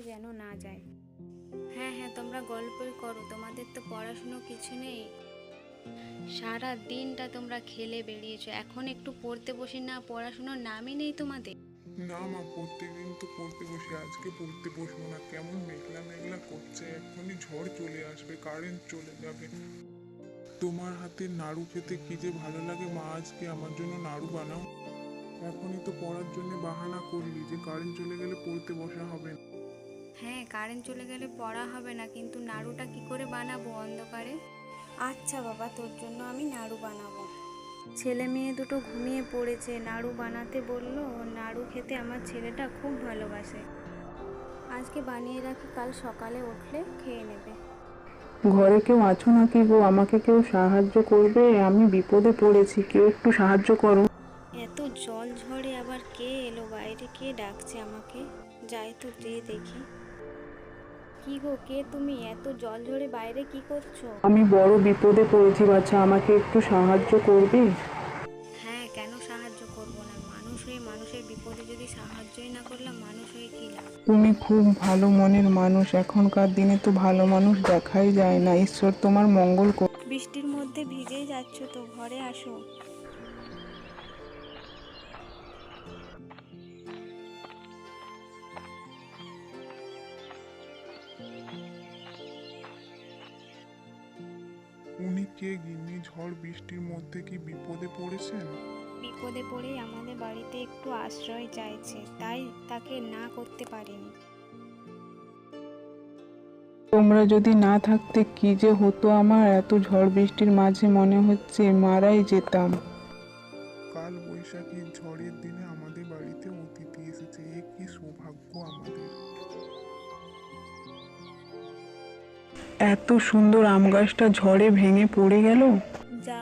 যেন না যায়। হ্যাঁ হ্যাঁ, তোমরা গল্পই করো, তোমাদের তো পড়াশুনো কিছু নেই। সারা দিনটা তোমরা খেলে বেরিয়েছো, এখন একটু পড়তে বসি না, পড়াশুনোর নামই নেই তোমাদের। না মা, প্রত্যেকদিন তো পড়তে বসি, আজকে পড়তে বসবো না। কেমন মেঘলা মেঘলা করছে, এখনই ঝড় চলে আসবে, কারেন্ট চলে যাবে। তোমার হাতের নাড়ু খেতে কি যে ভালো লাগে মা, আজকে আমার জন্য নাড়ু বানাও। এখনই তো পড়ার জন্য বাহানা করলি যে কারেন্ট চলে গেলে পড়তে বসা হবে না। হ্যাঁ, কারেন্ট চলে গেলে পড়া হবে না, কিন্তু নাড়ুটা কি করে বানাবো অন্ধকারে? আচ্ছা বাবা, তোর জন্য আমি নাড়ু বানাবো। ছেলে মেয়ে দুটো ঘুমিয়ে পড়েছে, নাড়ু বানাতে বললো। নাড়ু খেতে আমার ছেলেটা খুব ভালোবাসে। আজকে বানিয়ে রাখি, কাল সকালে উঠলে খেয়ে নেবে। ঘরে কেউ আছো নাকি গো? আমাকে কেউ সাহায্য করবে? আমি বিপদে পড়েছি, কেউ একটু সাহায্য করো। এত জল ঝড়ে আবার কে এলো বাইরে, কে ডাকছে আমাকে? যাই তো যেয়ে দেখি। কি গো, কে তুমি? এত জল ঝড়ে বাইরে কি করছো? আমি বড় বিপদে পড়েছি বাচ্চা, আমাকে একটু সাহায্য করবে? হ্যাঁ, কেন সাহায্য করব না? মানুষ হয়ে মানুষের বিপদে যদি সাহায্যই না করলাম, মানুষ হয়ে কি লাভ? তুমি খুব ভালো মনের মানুষ, এখনকার দিনে তো ভালো মানুষ দেখাই যায় না। ঈশ্বর তোমার মঙ্গল করুন। বৃষ্টির মধ্যে ভিজেই যাচ্ছ তো, ঘরে আসো। উনি কে গিন্নি? ঝড় বৃষ্টির মধ্যে কি বিপদে পড়েছেন? বিপদে পড়েই আমাদের বাড়িতে একটু আশ্রয় চাইছে, তাই তাকে না করতে পারিনি। তোমরা যদি না থাকতে কি যে হতো আমার, এত ঝড় বৃষ্টির মাঝে মনে হচ্ছে মারাই যেতাম। কাল বৈশাখীর ঝড়ের দিনে আমাদের বাড়িতে অতিথি এসেছে, এ কি সৌভাগ্য আমাদের। এত সুন্দর আম গাছটা ঝড়ে ভেঙে পড়ে গেল। যা